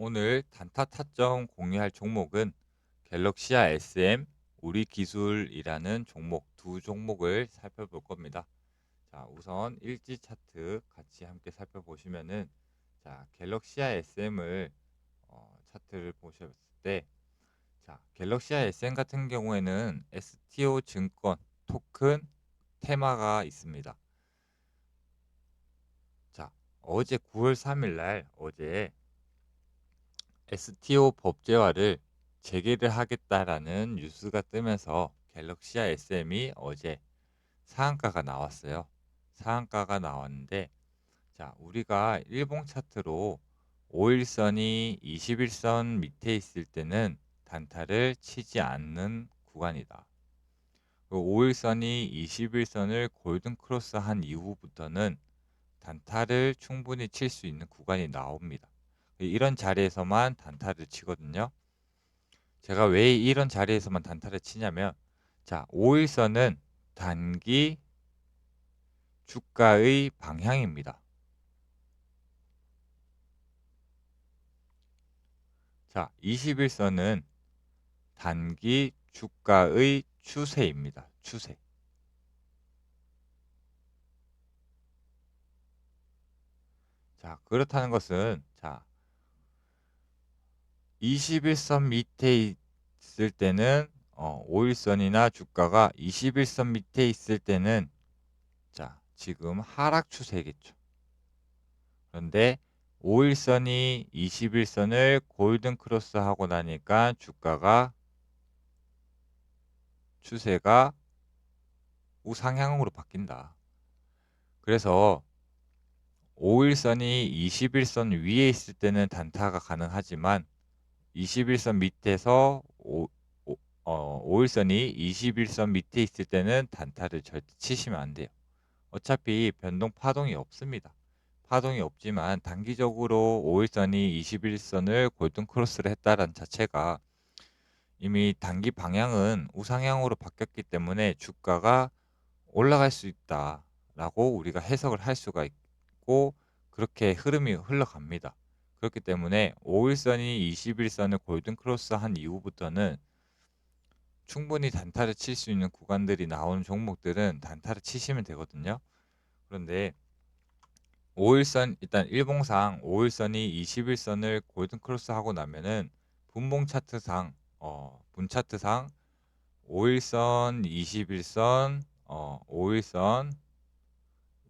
오늘 단타 타점 공유할 종목은 갤럭시아 SM, 우리 기술이라는 종목 두 종목을 살펴볼 겁니다. 자, 우선 일지 차트 같이 함께 살펴보시면은 갤럭시아 SM을 차트를 보셨을 때 갤럭시아 SM 같은 경우에는 STO 증권 토큰 테마가 있습니다. 자, 어제 9월 3일 날 어제 STO 법제화를 재개를 하겠다라는 뉴스가 뜨면서 갤럭시아 SM이 어제 상한가가 나왔어요. 상한가가 나왔는데 우리가 일봉 차트로 5일선이 21선 밑에 있을 때는 단타를 치지 않는 구간이다. 5일선이 21선을 골든 크로스 한 이후부터는 단타를 충분히 칠 수 있는 구간이 나옵니다. 이런 자리에서만 단타를 치거든요. 제가 왜 이런 자리에서만 단타를 치냐면 5일선은 단기 주가의 방향입니다. 21선은 단기 주가의 추세입니다. 추세. 그렇다는 것은 21선 밑에 있을 때는 5일선이나 주가가 21선 밑에 있을 때는 지금 하락 추세겠죠. 그런데 5일선이 21선을 골든 크로스 하고 나니까 주가가 추세가 우상향으로 바뀐다. 그래서 5일선이 21선 위에 있을 때는 단타가 가능하지만 21선 밑에서 5일선이 21선 밑에 있을 때는 단타를 절대 치시면 안 돼요. 어차피 변동 파동이 없습니다. 파동이 없지만 단기적으로 5일선이 21선을 골든 크로스를 했다는 자체가 이미 단기 방향은 우상향으로 바뀌었기 때문에 주가가 올라갈 수 있다라고 우리가 해석을 할 수가 있고 그렇게 흐름이 흘러갑니다. 그렇기 때문에 5일선이 21선을 골든 크로스 한 이후부터는 충분히 단타를 칠 수 있는 구간들이 나오는 종목들은 단타를 치시면 되거든요. 그런데 5일선 일단 일봉상 5일선이 21선을 골든 크로스 하고 나면은 분봉 차트상 분 차트상 5일선 21선 5일선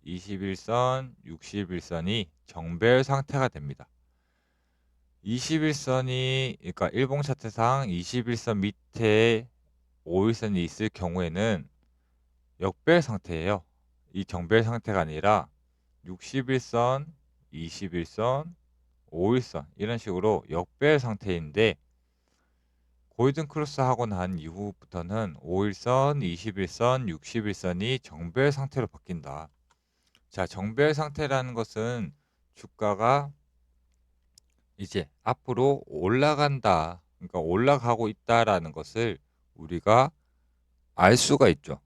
21선 61선이 정배열 상태가 됩니다. 21선이 그러니까 일봉 차트상 21선 밑에 5일선이 있을 경우에는 역배열 상태예요. 이 정배열 상태가 아니라 61선, 21선, 5일선 이런 식으로 역배열 상태인데 골든 크로스 하고 난 이후부터는 5일선, 21선, 61선이 정배열 상태로 바뀐다. 정배열 상태라는 것은 주가가 이제 앞으로 올라간다. 그러니까 올라가고 있다라는 것을 우리가 알 수가 있죠.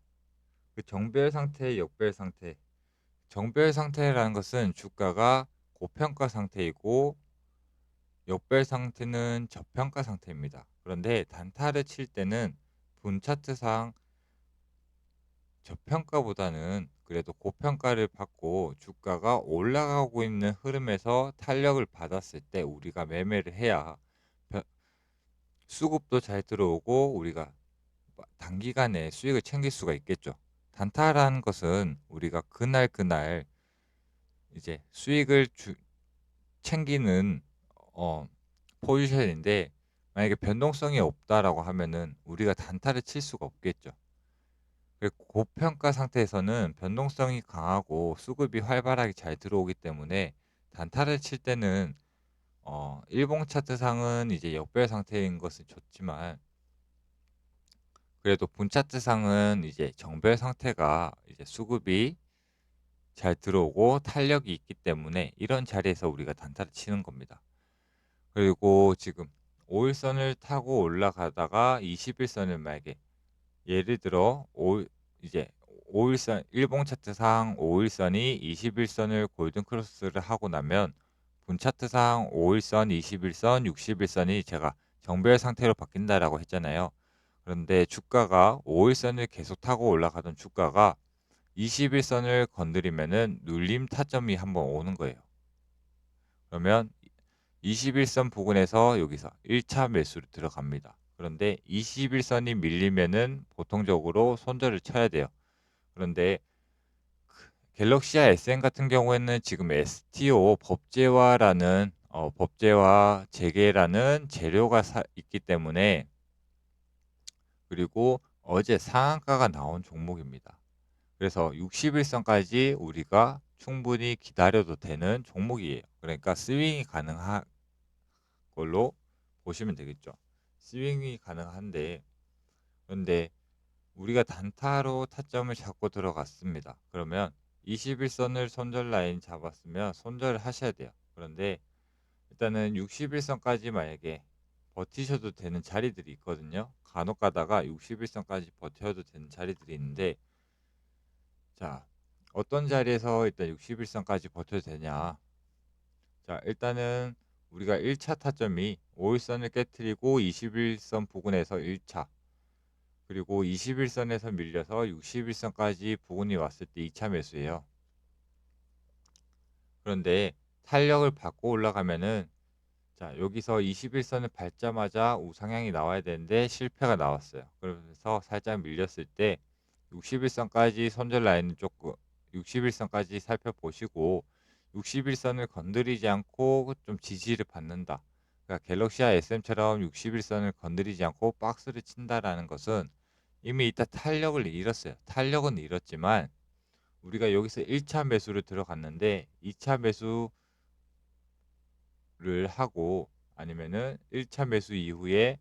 그 정배열 상태, 역배열 상태. 정배열 상태라는 것은 주가가 고평가 상태이고 역배열 상태는 저평가 상태입니다. 그런데 단타를 칠 때는 분 차트상 저평가보다는 그래도 고평가를 받고 주가가 올라가고 있는 흐름에서 탄력을 받았을 때 우리가 매매를 해야 수급도 잘 들어오고 우리가 단기간에 수익을 챙길 수가 있겠죠. 단타라는 것은 우리가 그날 이제 수익을 챙기는 어, 포지션인데 만약에 변동성이 없다라고 하면은 우리가 단타를 칠 수가 없겠죠. 고평가 상태에서는 변동성이 강하고 수급이 활발하게 잘 들어오기 때문에 단타를 칠 때는 일봉 차트상은 이제 역배 상태인 것은 좋지만 그래도 분 차트상은 이제 정배 상태가 이제 수급이 잘 들어오고 탄력이 있기 때문에 이런 자리에서 우리가 단타를 치는 겁니다. 그리고 지금 5일선을 타고 올라가다가 21선을 만약에 예를 들어 이제 5일선 일봉 차트상 5일선이 21선을 골든 크로스를 하고 나면 분차트상 5일선, 21선, 61선이 제가 정배열 상태로 바뀐다라고 했잖아요. 그런데 주가가 5일선을 계속 타고 올라가던 주가가 21선을 건드리면은 눌림 타점이 한번 오는 거예요. 그러면 21선 부근에서 여기서 1차 매수를 들어갑니다. 그런데 21선이 밀리면은 보통적으로 손절을 쳐야 돼요. 그런데 갤럭시아 SM 같은 경우에는 지금 STO 법제화라는 법제화 재개라는 재료가 있기 때문에, 그리고 어제 상한가가 나온 종목입니다. 그래서 61선까지 우리가 충분히 기다려도 되는 종목이에요. 그러니까 스윙이 가능한 걸로 보시면 되겠죠. 스윙이 가능한데, 그런데 우리가 단타로 타점을 잡고 들어갔습니다. 그러면 21선을 손절 라인 잡았으면 손절을 하셔야 돼요. 그런데 일단은 61선까지 만약에 버티셔도 되는 자리들이 있거든요. 간혹 가다가 61선까지 버텨도 되는 자리들이 있는데, 자, 어떤 자리에서 일단 61선까지 버텨도 되냐. 자, 일단은 우리가 1차 타점이 5일선을 깨트리고 21선 부근에서 1차, 그리고 21선에서 밀려서 61선까지 부근이 왔을 때 2차 매수예요. 그런데 탄력을 받고 올라가면은, 자, 여기서 21선을 밟자마자 우상향이 나와야 되는데 실패가 나왔어요. 그래서 살짝 밀렸을 때 61선까지 손절 라인은 조금, 61선까지 살펴보시고 61선을 건드리지 않고 좀 지지를 받는다. 그러니까 갤럭시아 SM처럼 61선을 건드리지 않고 박스를 친다라는 것은 이미 이따 탄력을 잃었어요. 탄력은 잃었지만 우리가 여기서 1차 매수를 들어갔는데 2차 매수를 하고, 아니면은 1차 매수 이후에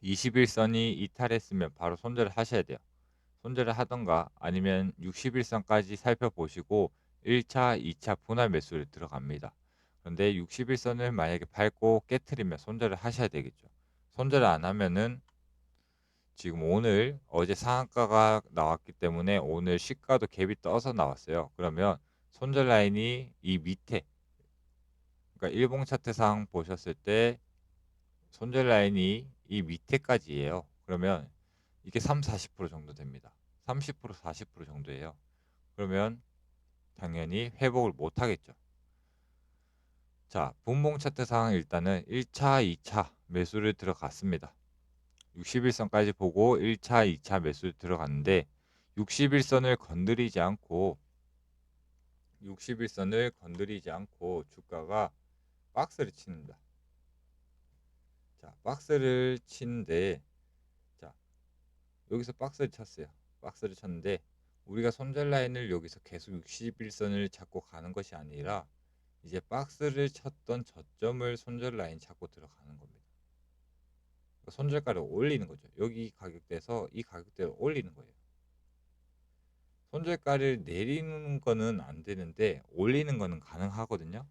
21선이 이탈했으면 바로 손절을 하셔야 돼요. 손절을 하던가 아니면 61선까지 살펴보시고 1차, 2차 분할 매수를 들어갑니다. 그런데 61선을 만약에 밟고 깨트리면 손절을 하셔야 되겠죠. 손절을 안 하면은 지금 오늘 어제 상한가가 나왔기 때문에 오늘 시가도 갭이 떠서 나왔어요. 그러면 손절 라인이 이 밑에, 그러니까 일봉 차트상 보셨을 때 손절 라인이 이 밑에까지예요. 그러면 이게 3, 40% 정도 됩니다. 30%, 40% 정도예요. 그러면 당연히 회복을 못 하겠죠. 자, 분봉 차트상 일단은 1차, 2차 매수를 들어갔습니다. 61선까지 보고 1차, 2차 매수 들어갔는데 61선을 건드리지 않고 61선을 건드리지 않고 주가가 박스를 칩니다. 자, 박스를 치는데, 자, 여기서 박스를 쳤어요. 박스를 쳤는데 우리가 손절 라인을 여기서 계속 61선을 잡고 가는 것이 아니라 이제 박스를 쳤던 저점을 손절 라인 잡고 들어가는 겁니다. 손절가를 올리는 거죠. 여기 가격대에서 이 가격대를 올리는 거예요. 손절가를 내리는 거는 안 되는데 올리는 거는 가능하거든요.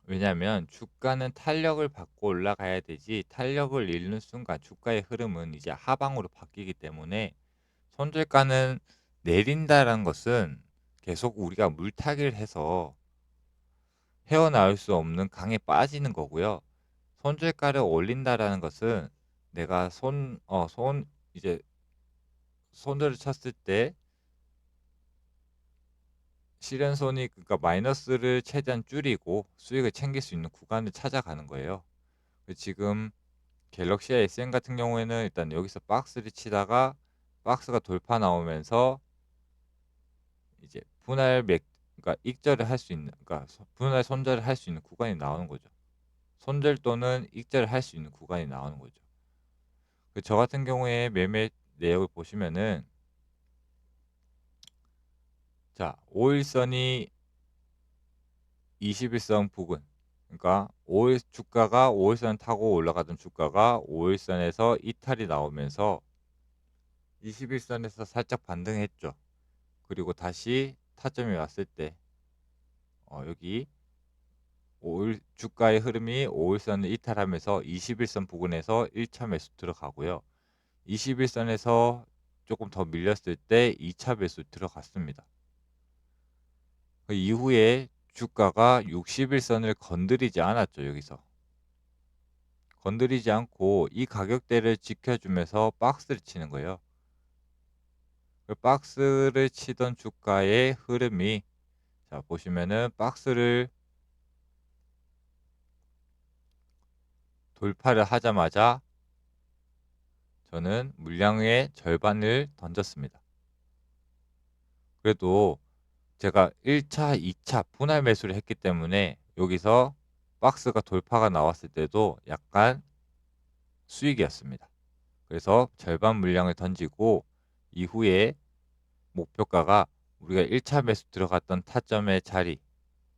왜냐하면 주가는 탄력을 받고 올라가야 되지, 탄력을 잃는 순간 주가의 흐름은 이제 하방으로 바뀌기 때문에 손절가는 내린다는 것은 계속 우리가 물타기를 해서 헤어나올 수 없는 강에 빠지는 거고요. 손절가를 올린다라는 것은 내가 이제 손절을 쳤을 때 실현손이, 그러니까 마이너스를 최대한 줄이고 수익을 챙길 수 있는 구간을 찾아가는 거예요. 지금 갤럭시 SM 같은 경우에는 일단 여기서 박스를 치다가 박스가 돌파 나오면서 이제 그러니까 익절을 할 수 있는, 그러니까 분할 손절을 할 수 있는 구간이 나오는 거죠. 손절 또는 익절을 할 수 있는 구간이 나오는 거죠. 저 같은 경우에 매매 내역을 보시면은, 자, 5일선이 21선 부근, 그러니까 5일 주가가 5일선 타고 올라가던 주가가 5일선에서 이탈이 나오면서 21선에서 살짝 반등했죠. 그리고 다시 타점이 왔을 때 여기 5일 주가의 흐름이 5일선을 이탈하면서 21선 부근에서 1차 매수 들어가고요. 21선에서 조금 더 밀렸을 때 2차 매수 들어갔습니다. 그 이후에 주가가 60일선을 건드리지 않았죠. 여기서 건드리지 않고 이 가격대를 지켜주면서 박스를 치는 거예요. 그 박스를 치던 주가의 흐름이, 자 보시면은 박스를 돌파를 하자마자 저는 물량의 절반을 던졌습니다. 그래도 제가 1차, 2차 분할 매수를 했기 때문에 여기서 박스가 돌파가 나왔을 때도 약간 수익이었습니다. 그래서 절반 물량을 던지고 이후에 목표가가 우리가 1차 매수 들어갔던 타점의 자리,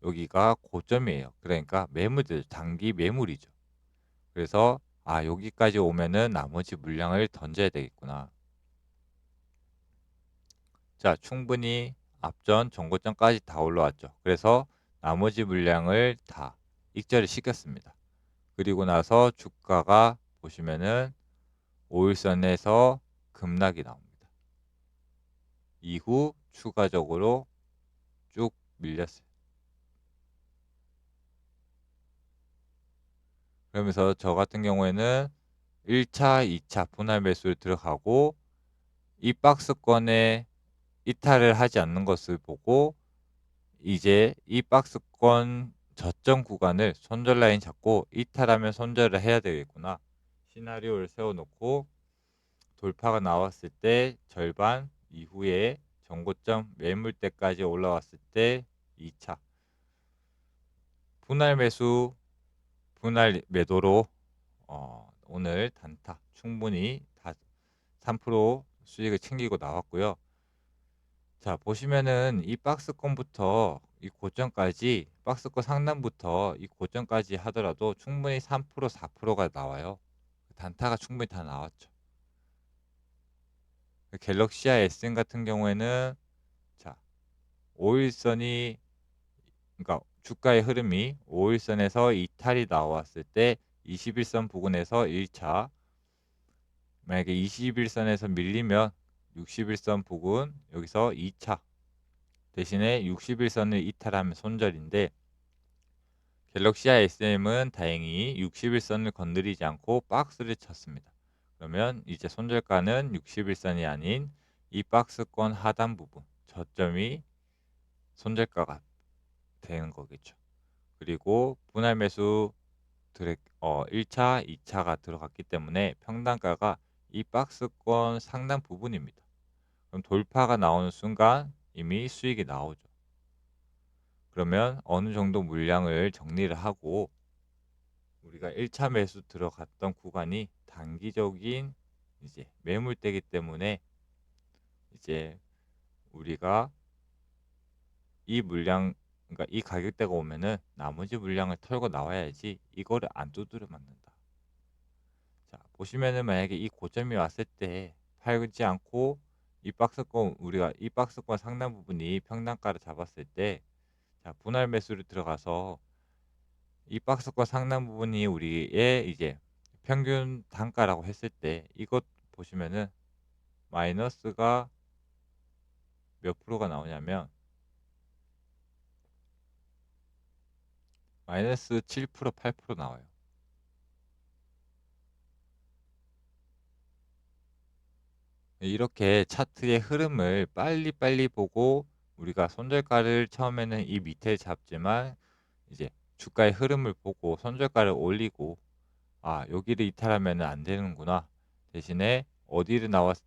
여기가 고점이에요. 그러니까 매물들, 단기 매물이죠. 그래서 여기까지 오면은 나머지 물량을 던져야 되겠구나. 자, 충분히 앞전 정고점까지 다 올라왔죠. 그래서 나머지 물량을 다 익절을 시켰습니다. 그리고 나서 주가가 보시면은 5일선에서 급락이 나옵니다. 이후 추가적으로 쭉 밀렸어요. 그러면서 저 같은 경우에는 1차, 2차 분할 매수를 들어가고 이 박스권에 이탈을 하지 않는 것을 보고 이제 이 박스권 저점 구간을 손절 라인 잡고 이탈하면 손절을 해야 되겠구나. 시나리오를 세워놓고 돌파가 나왔을 때 절반 이후에 정고점 매물대까지 올라왔을 때 2차 분할 매수, 분할 매도로 오늘 단타 충분히 다 3% 수익을 챙기고 나왔고요. 자, 보시면은 이 박스권부터 이 고점까지, 박스권 상단부터 이 고점까지 하더라도 충분히 3%, 4%가 나와요. 단타가 충분히 다 나왔죠. 갤럭시아 SM 같은 경우에는 자, 5일선이, 그러니까 주가의 흐름이 5일선에서 이탈이 나왔을 때 21선 부근에서 1차, 만약에 21선에서 밀리면 61선 부근 여기서 2차, 대신에 61선을 이탈하면 손절인데 갤럭시아 SM은 다행히 61선을 건드리지 않고 박스를 쳤습니다. 그러면 이제 손절가는 61선이 아닌 이 박스권 하단 부분 저점이 손절가가 되는 거겠죠. 그리고 분할 매수 1차, 2차가 들어갔기 때문에 평단가가 이 박스권 상단 부분입니다. 그럼 돌파가 나오는 순간 이미 수익이 나오죠. 그러면 어느 정도 물량을 정리를 하고 우리가 1차 매수 들어갔던 구간이 단기적인 이제 매물대기 때문에 이제 우리가 이 물량, 그러니까 이 가격대가 오면은 나머지 물량을 털고 나와야지 이거를 안 두드려 맞는다. 자, 보시면은 만약에 이 고점이 왔을 때 팔지 않고 이 박스권, 우리가 이 박스권 상단 부분이 평단가를 잡았을 때, 자, 분할 매수를 들어가서 이 박스권 상단 부분이 우리의 이제 평균 단가라고 했을 때 이것 보시면은 마이너스가 몇 프로가 나오냐면 마이너스 7%, 8% 나와요. 이렇게 차트의 흐름을 빨리빨리 보고 우리가 손절가를 처음에는 이 밑에 잡지만 이제 주가의 흐름을 보고 손절가를 올리고 여기를 이탈하면 안 되는구나. 대신에 어디를 나왔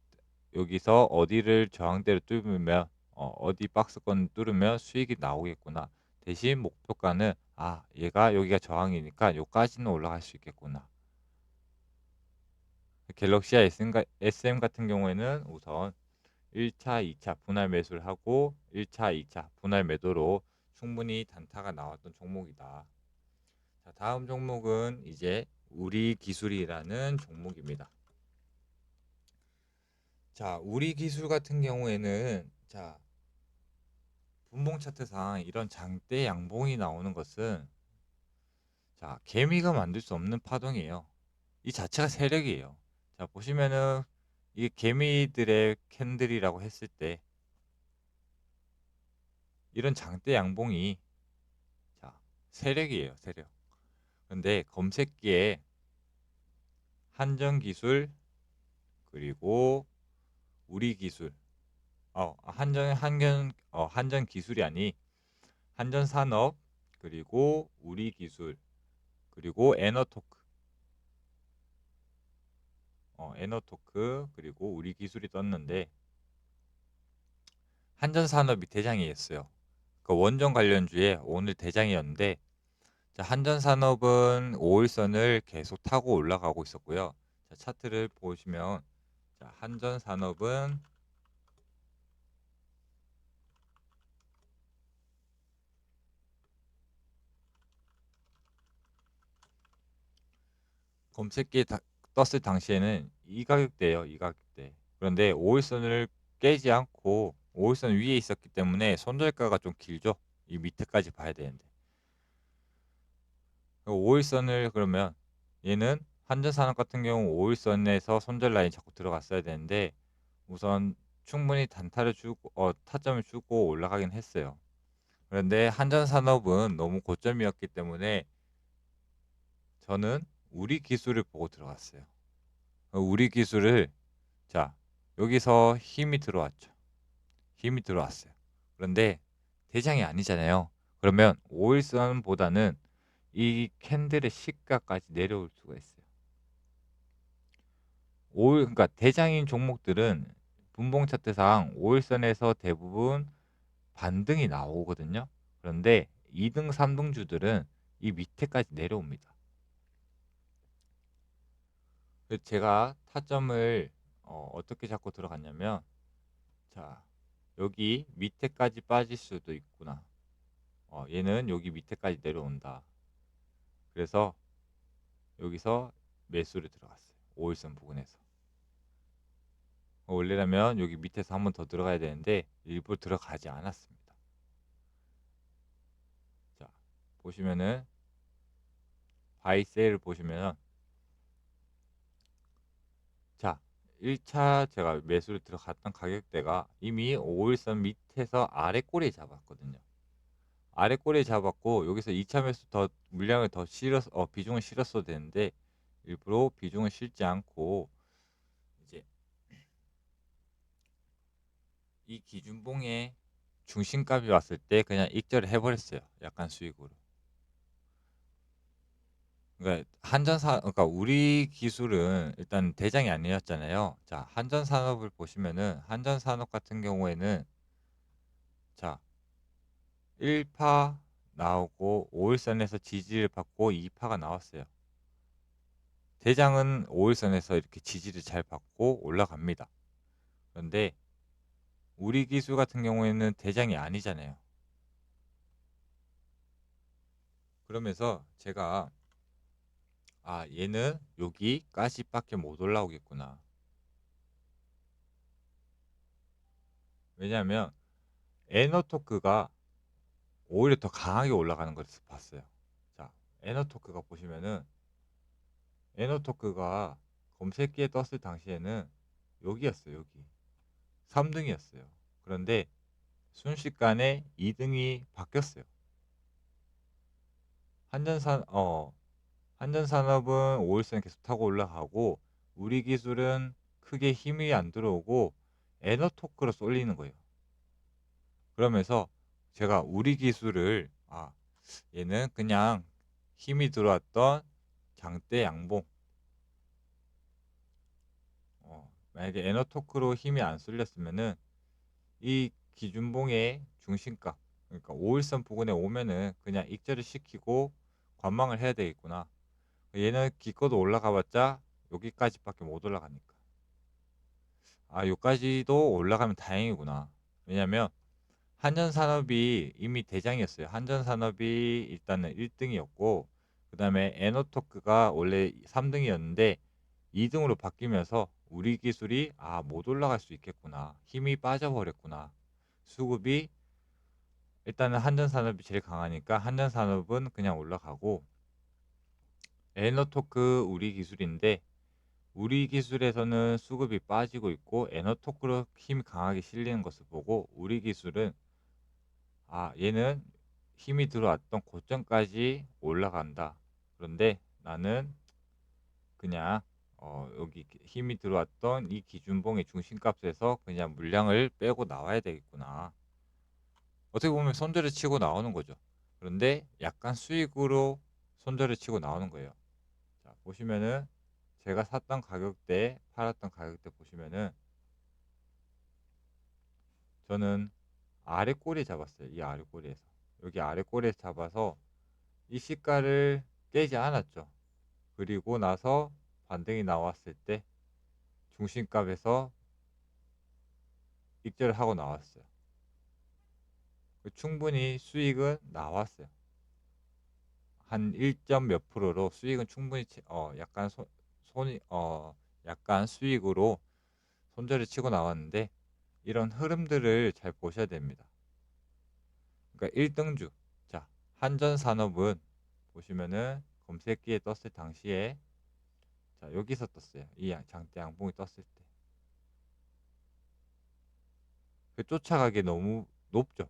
여기서 어디를 저항대로 뚫으면 어디 박스권 뚫으면 수익이 나오겠구나. 대신 목표가는 얘가 여기가 저항이니까 여기까지는 올라갈 수 있겠구나. 갤럭시아 SM 같은 경우에는 우선 1차, 2차 분할 매수를 하고 1차, 2차 분할 매도로 충분히 단타가 나왔던 종목이다. 자, 다음 종목은 이제 우리 기술이라는 종목입니다. 자, 우리 기술 같은 경우에는 자, 분봉 차트상 이런 장대 양봉이 나오는 것은 자, 개미가 만들 수 없는 파동이에요. 이 자체가 세력이에요. 자, 보시면은 이게 개미들의 캔들이라고 했을 때 이런 장대 양봉이 세력이에요, 세력. 근데 검색기에 한전기술 그리고 우리기술, 한전기술이 아니 한전산업 그리고 우리기술 그리고 에너토크 그리고 우리기술이 떴는데 한전산업이 대장이었어요. 그 원전 관련주에 오늘 대장이었는데, 자, 한전산업은 5일선을 계속 타고 올라가고 있었고요. 자, 차트를 보시면, 자, 한전산업은 검색기에 떴을 당시에는 이 가격대예요, 이 가격대. 그런데 5일선을 깨지 않고 5일선 위에 있었기 때문에 손절가가 좀 길죠. 이 밑에까지 봐야 되는데. 5일선을 그러면 얘는 한전산업 같은 경우 5일선에서 손절 라인 잡고 들어갔어야 되는데, 우선 충분히 단타를 주고 타점을 주고 올라가긴 했어요. 그런데 한전산업은 너무 고점이었기 때문에 저는 우리 기술을 보고 들어갔어요. 우리 기술을, 자, 여기서 힘이 들어왔죠. 힘이 들어왔어요. 그런데 대장이 아니잖아요. 그러면 5일선보다는 이 캔들의 시가까지 내려올 수가 있어요. 그러니까 대장인 종목들은 분봉 차트상 5일선에서 대부분 반등이 나오거든요. 그런데 2등, 3등주들은 이 밑에까지 내려옵니다. 그래서 제가 타점을 어떻게 잡고 들어갔냐면, 자, 여기 밑에까지 빠질 수도 있구나. 얘는 여기 밑에까지 내려온다. 그래서 여기서 매수를 들어갔어요. 5일선 부근에서. 원래라면 여기 밑에서 한 번 더 들어가야 되는데 일부러 들어가지 않았습니다. 자, 보시면은 바이 세일을 보시면, 자, 1차 제가 매수를 들어갔던 가격대가 이미 5일선 밑에서 아래 꼬리에 잡았거든요. 아래 꼬리에 잡았고, 여기서 2차 매수 더 물량을 더 비중을 실었어야 되는데 일부러 비중을 실지 않고 이제 이 기준봉의 중심값이 왔을 때 그냥 익절을 해버렸어요. 약간 수익으로. 그러니까 우리 기술은 일단 대장이 아니었잖아요. 자, 한전산업을 보시면은 한전산업 같은 경우에는, 자, 1파 나오고 5일선에서 지지를 받고 2파가 나왔어요. 대장은 5일선에서 이렇게 지지를 잘 받고 올라갑니다. 그런데 우리 기술 같은 경우에는 대장이 아니잖아요. 그러면서 제가, 얘는 여기까지밖에 못 올라오겠구나. 왜냐하면 에너토크가 오히려 더 강하게 올라가는 것을 봤어요. 자, 에너토크가 보시면은 에너토크가 검색기에 떴을 당시에는 여기였어요. 여기 3등이었어요. 그런데 순식간에 2등이 바뀌었어요. 한전산 한전산업은 5일선 계속 타고 올라가고, 우리 기술은 크게 힘이 안 들어오고 에너토크로 쏠리는 거예요. 그러면서 제가 우리 기술을, 얘는 그냥 힘이 들어왔던 장대 양봉, 만약에 에너토크로 힘이 안 쏠렸으면은 이 기준봉의 중심가, 그러니까 5일선 부근에 오면은 그냥 익절을 시키고 관망을 해야 되겠구나. 얘는 기껏 올라가봤자 여기까지밖에 못 올라가니까, 여기까지도 올라가면 다행이구나. 왜냐면 한전산업이 이미 대장이었어요. 한전산업이 일단은 1등이었고, 그 다음에 에너토크가 원래 3등이었는데 2등으로 바뀌면서 우리 기술이 못 올라갈 수 있겠구나. 힘이 빠져버렸구나. 수급이, 일단은 한전산업이 제일 강하니까 한전산업은 그냥 올라가고, 에너토크 우리 기술인데 우리 기술에서는 수급이 빠지고 있고 에너토크로 힘이 강하게 실리는 것을 보고, 우리 기술은 얘는 힘이 들어왔던 고점까지 올라간다. 그런데 나는 그냥 여기 힘이 들어왔던 이 기준봉의 중심값에서 그냥 물량을 빼고 나와야 되겠구나. 어떻게 보면 손절을 치고 나오는 거죠. 그런데 약간 수익으로 손절을 치고 나오는 거예요. 자, 보시면은 제가 샀던 가격대, 팔았던 가격대 보시면은 저는 아래 꼬리 잡았어요. 이 아래 꼬리에서. 여기 아래 꼬리에서 잡아서 이 시가를 깨지 않았죠. 그리고 나서 반등이 나왔을 때 중심값에서 익절을 하고 나왔어요. 충분히 수익은 나왔어요. 한 1점 몇 프로로 수익은 충분히 약간 손이 약간 수익으로 손절을 치고 나왔는데 이런 흐름들을 잘 보셔야 됩니다. 그러니까 1등주. 자, 한전산업은 보시면은 검색기에 떴을 당시에 자, 여기서 떴어요. 이 장대 양봉이 떴을 때. 그 쫓아가기 너무 높죠.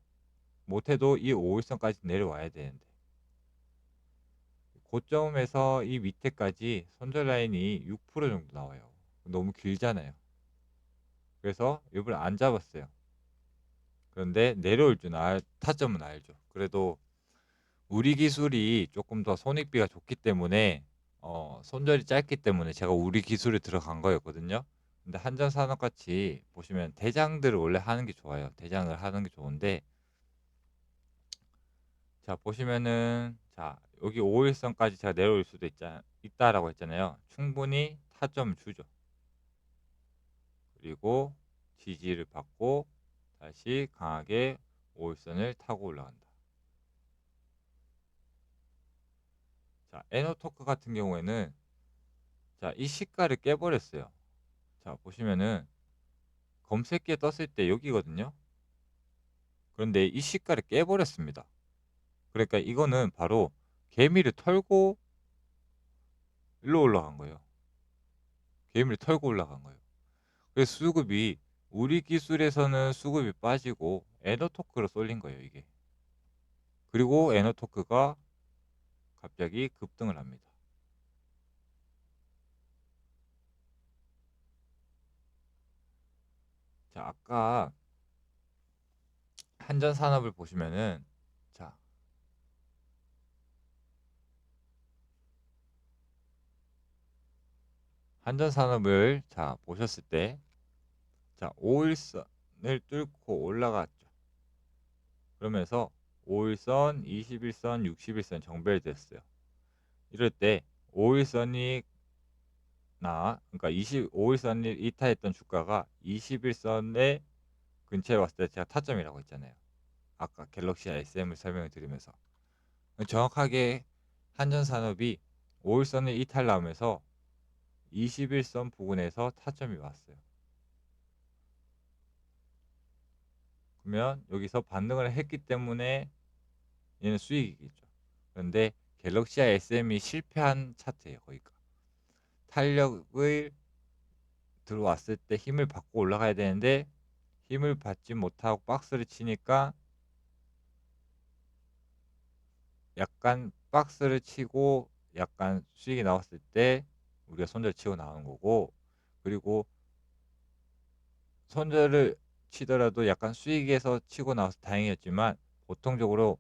못해도 이 5일선까지 내려와야 되는데 고점에서 이 밑에까지 손절 라인이 6% 정도 나와요. 너무 길잖아요. 그래서 일부러 안 잡았어요. 그런데 내려올 줄 타점은 알죠. 그래도 우리 기술이 조금 더 손익비가 좋기 때문에 손절이 짧기 때문에 제가 우리 기술에 들어간 거였거든요. 근데 한전산업같이 보시면 대장들을 원래 하는 게 좋아요. 대장을 하는 게 좋은데 자 보시면은 자 여기 5일선까지 제가 내려올 수도 있다라고 했잖아요. 충분히 타점 주죠. 그리고 지지를 받고 다시 강하게 5일선을 타고 올라간다. 자 에너토크 같은 경우에는 자 이 시가를 깨버렸어요. 자 보시면은 검색기에 떴을 때 여기거든요. 그런데 이 시가를 깨버렸습니다. 그러니까 이거는 바로 개미를 털고 일로 올라간 거예요. 개미를 털고 올라간 거예요. 그래서 수급이 우리 기술에서는 수급이 빠지고 에너토크로 쏠린 거예요, 이게. 그리고 에너토크가 갑자기 급등을 합니다. 자, 아까 한전산업을 보시면은 자, 한전산업을 자, 보셨을 때 자, 5일선을 뚫고 올라갔죠. 그러면서 5일선, 21선, 61선 정배됐어요. 이럴 때 5일선이 그러니까 25일선을 이탈했던 주가가 21선의 근처에 왔을 때 제가 타점이라고 했잖아요. 아까 갤럭시 SM을 설명을 드리면서 정확하게 한전산업이 5일선을 이탈 나오면서 21선 부근에서 타점이 왔어요. 그러면 여기서 반등을 했기 때문에 얘는 수익이겠죠. 그런데 갤럭시아 SM이 실패한 차트예요. 거기가 탄력을 들어왔을 때 힘을 받고 올라가야 되는데 힘을 받지 못하고 박스를 치니까 약간 박스를 치고 약간 수익이 나왔을 때 우리가 손절 치고 나오는 거고 그리고 손절을 치더라도 약간 수익에서 치고 나와서 다행이었지만 보통적으로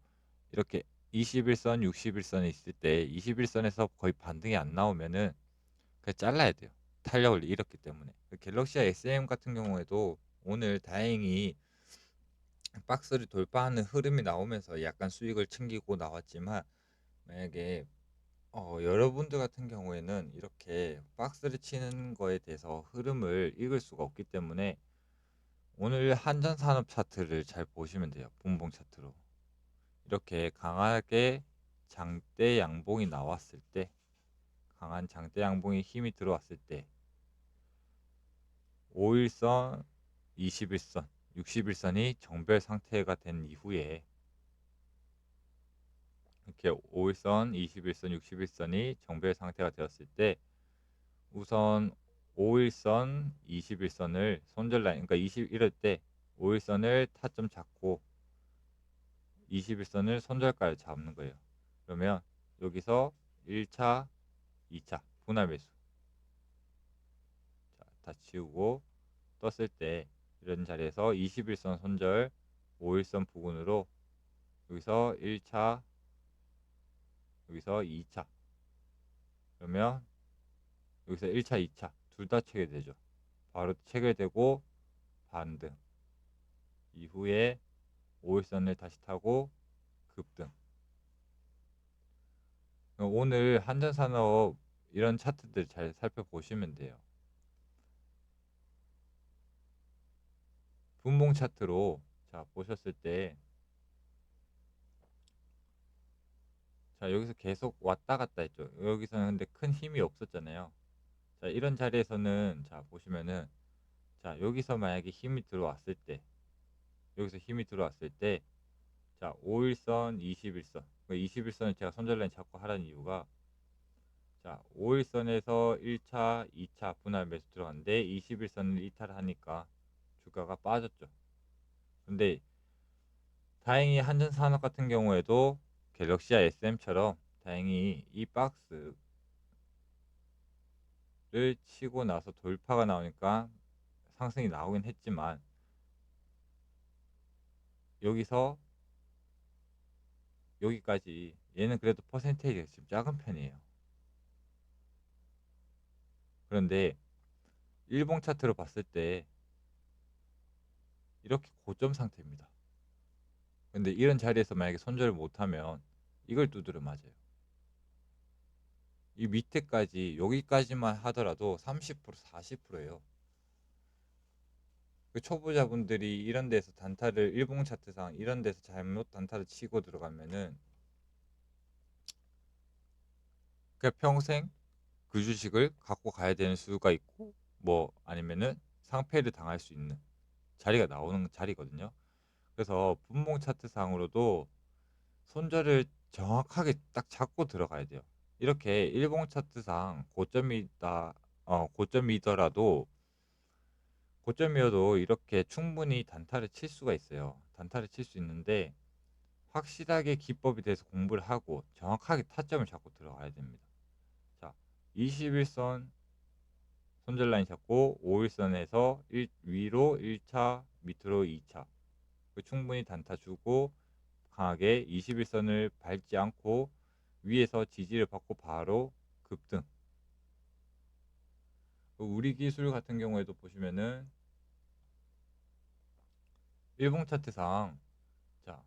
이렇게 21선, 61선이 있을 때 21선에서 거의 반등이 안 나오면은 그냥 잘라야 돼요. 탄력을 잃었기 때문에. 갤럭시아 SM 같은 경우에도 오늘 다행히 박스를 돌파하는 흐름이 나오면서 약간 수익을 챙기고 나왔지만 만약에 여러분들 같은 경우에는 이렇게 박스를 치는 거에 대해서 흐름을 읽을 수가 없기 때문에 오늘 한전산업 차트를 잘 보시면 돼요. 분봉 차트로. 이렇게 강하게 장대 양봉이 나왔을 때 강한 장대 양봉이 힘이 들어왔을 때 5일선, 21선, 61선이 정별 상태가 된 이후에 이렇게 5일선, 21선, 61선이 정별 상태가 되었을 때 우선 5일선, 21선을 손절 라인 그러니까 20 이럴 때 5일선을 타점 잡고 21선을 손절가를 잡는 거예요. 그러면 여기서 1차, 2차 분할 매수. 자, 다 지우고 떴을 때 이런 자리에서 21선 손절 5일선 부근으로 여기서 1차, 여기서 2차. 그러면 여기서 1차, 2차 둘 다 체결되죠. 바로 체결되고 반등. 이후에 5일선을 다시 타고 급등. 오늘 한전산업 이런 차트들 잘 살펴보시면 돼요. 분봉 차트로 자 보셨을 때 자 여기서 계속 왔다 갔다 했죠. 여기서는 근데 큰 힘이 없었잖아요. 자 이런 자리에서는 자 보시면은 자 여기서 만약에 힘이 들어왔을 때 여기서 힘이 들어왔을 때 자 5일선 21선 21선을 제가 손절라인 잡고 하라는 이유가 자 5일선에서 1차 2차 분할 매수 들어갔는데 21선을 이탈하니까 주가가 빠졌죠. 근데 다행히 한전산업 같은 경우에도 갤럭시와 SM처럼 다행히 이 박스를 치고 나서 돌파가 나오니까 상승이 나오긴 했지만 여기서 여기까지 얘는 그래도 퍼센테이지가 지금 작은 편이에요. 그런데 일봉 차트로 봤을 때 이렇게 고점 상태입니다. 근데 이런 자리에서 만약에 손절을 못하면 이걸 두드려 맞아요. 이 밑에까지 여기까지만 하더라도 30% 40%예요. 그 초보자분들이 이런 데서 단타를 일봉 차트상 이런 데서 잘못 단타를 치고 들어가면은 그냥 평생 그 주식을 갖고 가야 되는 수가 있고 뭐 아니면은 상패를 당할 수 있는 자리가 나오는 자리거든요. 그래서 분봉 차트상으로도 손절을 정확하게 딱 잡고 들어가야 돼요. 이렇게 일봉 차트상 고점이더라도 고점이어도 이렇게 충분히 단타를 칠 수가 있어요. 단타를 칠 수 있는데 확실하게 기법에 대해서 공부를 하고 정확하게 타점을 잡고 들어가야 됩니다. 자, 21선 손절 라인 잡고 5일선에서 위로 1차, 밑으로 2차. 충분히 단타 주고 강하게 21선을 밟지 않고 위에서 지지를 받고 바로 급등. 우리 기술 같은 경우에도 보시면은 일봉 차트상 자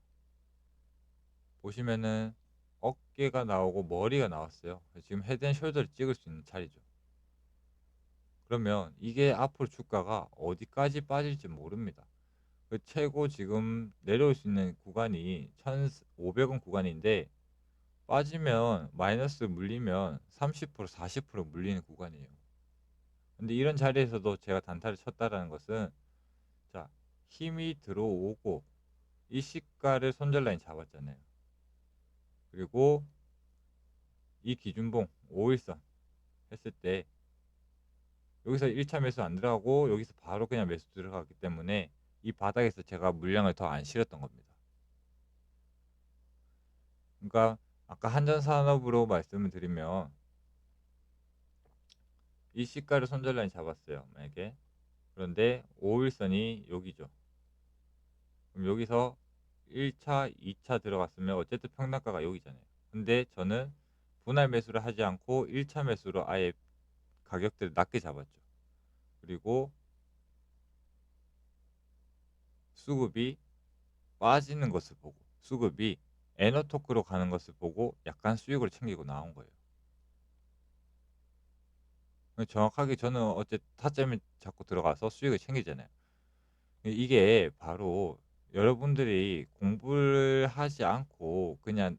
보시면은 어깨가 나오고 머리가 나왔어요. 지금 헤드앤숄더를 찍을 수 있는 자리죠. 그러면 이게 앞으로 주가가 어디까지 빠질지 모릅니다. 그 최고 지금 내려올 수 있는 구간이 1,500원 구간인데 빠지면 마이너스 물리면 30% 40% 물리는 구간이에요. 근데 이런 자리에서도 제가 단타를 쳤다라는 것은 자 힘이 들어오고 이 시가를 손절 라인 잡았잖아요. 그리고 이 기준봉 5일선 했을 때 여기서 1차 매수 안 들어가고 여기서 바로 그냥 매수 들어가기 때문에 이 바닥에서 제가 물량을 더 안 실었던 겁니다. 그러니까 아까 한전산업으로 말씀을 드리면 이 시가를 손절 라인 잡았어요. 만약에 그런데 5일선이 여기죠. 그럼 여기서 1차, 2차 들어갔으면 어쨌든 평단가가 여기잖아요. 근데 저는 분할 매수를 하지 않고 1차 매수로 아예 가격대를 낮게 잡았죠. 그리고 수급이 빠지는 것을 보고 수급이 에너토크로 가는 것을 보고 약간 수익을 챙기고 나온 거예요. 정확하게 저는 어쨌든 타점을 잡고 들어가서 수익을 챙기잖아요. 이게 바로 여러분들이 공부를 하지 않고 그냥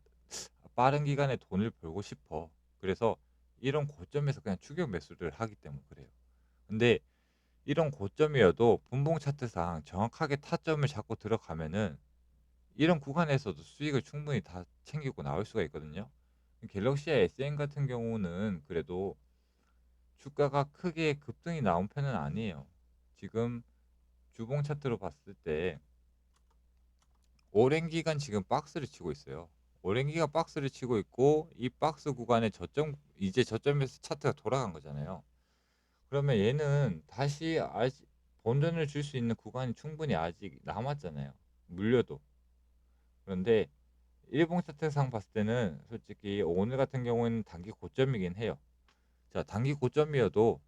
빠른 기간에 돈을 벌고 싶어. 그래서 이런 고점에서 그냥 추격 매수를 하기 때문에 그래요. 근데 이런 고점이어도 분봉 차트상 정확하게 타점을 잡고 들어가면은 이런 구간에서도 수익을 충분히 다 챙기고 나올 수가 있거든요. 갤럭시와 SM 같은 경우는 그래도 주가가 크게 급등이 나온 편은 아니에요. 지금 주봉 차트로 봤을 때 오랜 기간 지금 박스를 치고 있어요. 오랜 기간 박스를 치고 있고 이 박스 구간에 이제 저점에서 차트가 돌아간 거잖아요. 그러면 얘는 다시 아직 본전을 줄 수 있는 구간이 충분히 아직 남았잖아요. 물려도. 그런데 일봉 차트상 봤을 때는 솔직히 오늘 같은 경우에는 단기 고점이긴 해요. 자, 단기 고점이어도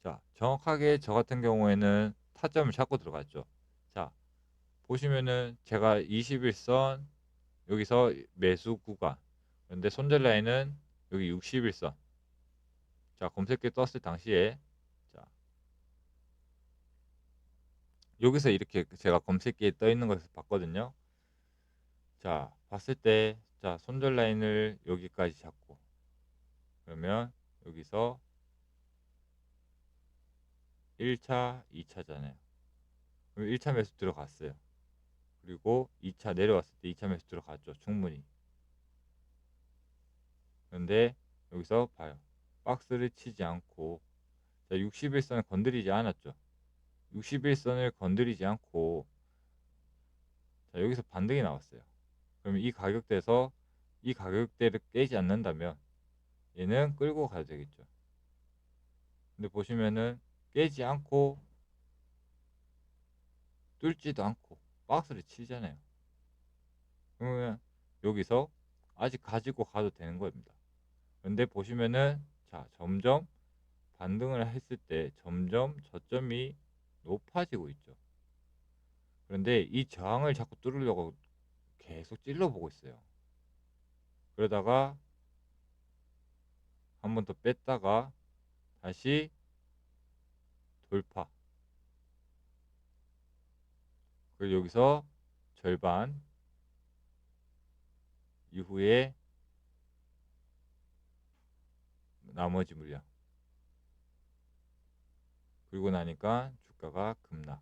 자, 정확하게 저 같은 경우에는 타점을 잡고 들어갔죠. 자, 보시면은 제가 21선 여기서 매수 구간. 그런데 손절 라인은 여기 61선. 자, 검색기 떴을 당시에 자, 여기서 이렇게 제가 검색기에 떠 있는 것을 봤거든요. 자, 봤을 때 자, 손절 라인을 여기까지 잡고 그러면 여기서 1차, 2차잖아요. 그럼 1차 매수 들어갔어요. 그리고 2차 내려왔을 때 2차 매수 들어갔죠. 충분히. 그런데 여기서 봐요. 박스를 치지 않고 자, 61선을 건드리지 않았죠. 61선을 건드리지 않고 자, 여기서 반등이 나왔어요. 그럼 이 가격대에서 이 가격대를 깨지 않는다면 얘는 끌고 가야 되겠죠. 근데 보시면은 깨지 않고 뚫지도 않고 박스를 치잖아요. 그러면 여기서 아직 가지고 가도 되는 겁니다. 그런데 보시면은 자, 점점 반등을 했을 때 점점 저점이 높아지고 있죠. 그런데 이 저항을 자꾸 뚫으려고 계속 찔러보고 있어요. 그러다가 한 번 더 뺐다가 다시 돌파. 그리고 여기서 절반 이후에 나머지 물량. 그리고 나니까 주가가 급락.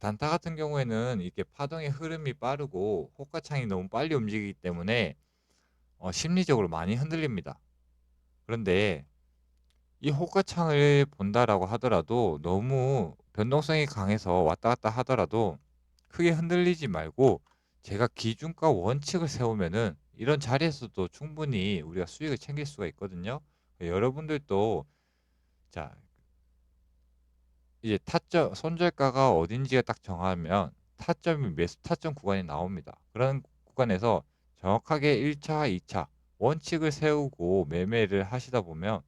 단타 같은 경우에는 이렇게 파동의 흐름이 빠르고 호가창이 너무 빨리 움직이기 때문에 심리적으로 많이 흔들립니다. 그런데 이 호가창을 본다라고 하더라도 너무 변동성이 강해서 왔다 갔다 하더라도 크게 흔들리지 말고 제가 기준가 원칙을 세우면은 이런 자리에서도 충분히 우리가 수익을 챙길 수가 있거든요. 여러분들도 자 이제 타점 손절가가 어딘지가 딱 정하면 타점이 매수 타점 구간이 나옵니다. 그런 구간에서 정확하게 1차, 2차 원칙을 세우고 매매를 하시다 보면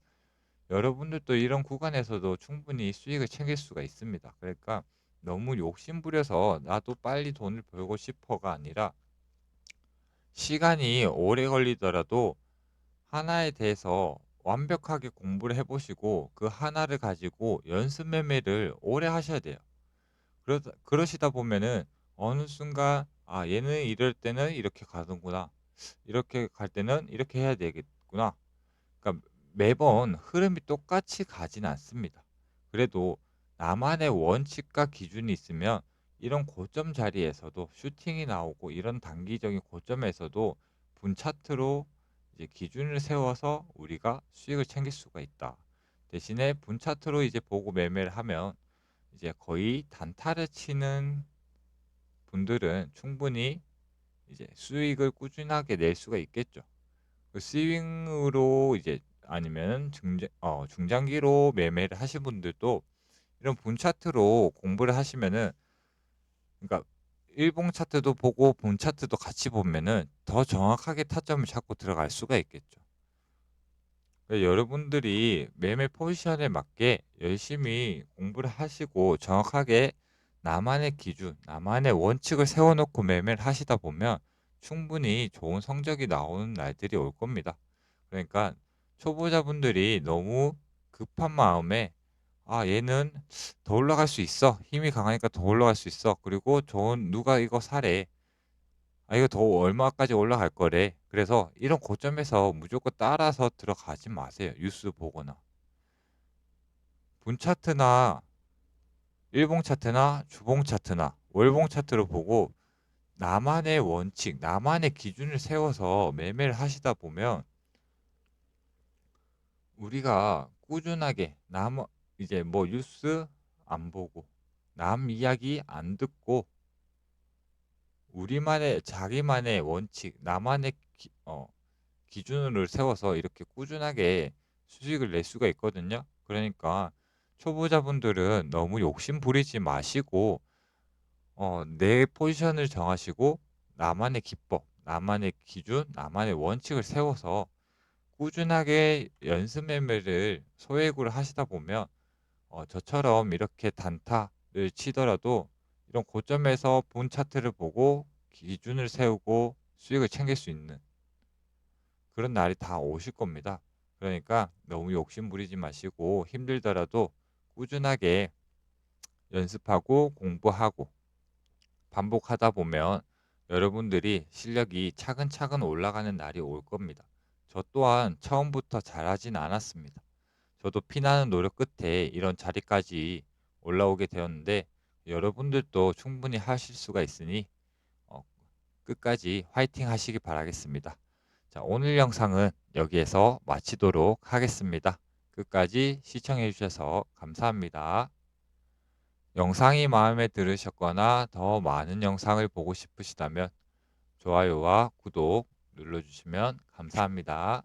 여러분들도 이런 구간에서도 충분히 수익을 챙길 수가 있습니다. 그러니까 너무 욕심부려서 나도 빨리 돈을 벌고 싶어가 아니라 시간이 오래 걸리더라도 하나에 대해서 완벽하게 공부를 해보시고 그 하나를 가지고 연습 매매를 오래 하셔야 돼요. 그러시다 보면은 어느 순간 아 얘는 이럴 때는 이렇게 가는구나. 이렇게 갈 때는 이렇게 해야 되겠구나. 그러니까 매번 흐름이 똑같이 가진 않습니다. 그래도 나만의 원칙과 기준이 있으면 이런 고점 자리에서도 슈팅이 나오고 이런 단기적인 고점에서도 분 차트로 이제 기준을 세워서 우리가 수익을 챙길 수가 있다. 대신에 분 차트로 이제 보고 매매를 하면 이제 거의 단타를 치는 분들은 충분히 이제 수익을 꾸준하게 낼 수가 있겠죠. 그 스윙으로 이제 아니면 중장기로 매매를 하신 분들도 이런 분 차트로 공부를 하시면은 그러니까 일봉 차트도 보고 분 차트도 같이 보면은 더 정확하게 타점을 잡고 들어갈 수가 있겠죠. 그러니까 여러분들이 매매 포지션에 맞게 열심히 공부를 하시고 정확하게 나만의 기준, 나만의 원칙을 세워놓고 매매를 하시다 보면 충분히 좋은 성적이 나오는 날들이 올 겁니다. 그러니까 초보자분들이 너무 급한 마음에 아, 얘는 더 올라갈 수 있어. 힘이 강하니까 더 올라갈 수 있어. 그리고 누가 이거 사래. 아, 이거 더 얼마까지 올라갈 거래. 그래서 이런 고점에서 무조건 따라서 들어가지 마세요. 뉴스 보거나. 분 차트나 일봉 차트나 주봉 차트나 월봉 차트로 보고 나만의 원칙, 나만의 기준을 세워서 매매를 하시다 보면 우리가 꾸준하게 이제 뭐 뉴스 안 보고 남 이야기 안 듣고 우리만의 자기만의 원칙, 나만의 기준을 세워서 이렇게 꾸준하게 수익을 낼 수가 있거든요. 그러니까 초보자분들은 너무 욕심 부리지 마시고 내 포지션을 정하시고 나만의 기법, 나만의 기준, 나만의 원칙을 세워서 꾸준하게 연습 매매를 소액으로 하시다 보면 저처럼 이렇게 단타를 치더라도 이런 고점에서 본 차트를 보고 기준을 세우고 수익을 챙길 수 있는 그런 날이 다 오실 겁니다. 그러니까 너무 욕심 부리지 마시고 힘들더라도 꾸준하게 연습하고 공부하고 반복하다 보면 여러분들이 실력이 차근차근 올라가는 날이 올 겁니다. 저 또한 처음부터 잘하진 않았습니다. 저도 피나는 노력 끝에 이런 자리까지 올라오게 되었는데 여러분들도 충분히 하실 수가 있으니 어, 끝까지 화이팅 하시기 바라겠습니다. 자, 오늘 영상은 여기에서 마치도록 하겠습니다. 끝까지 시청해 주셔서 감사합니다. 영상이 마음에 들으셨거나 더 많은 영상을 보고 싶으시다면 좋아요와 구독 눌러주시면 감사합니다.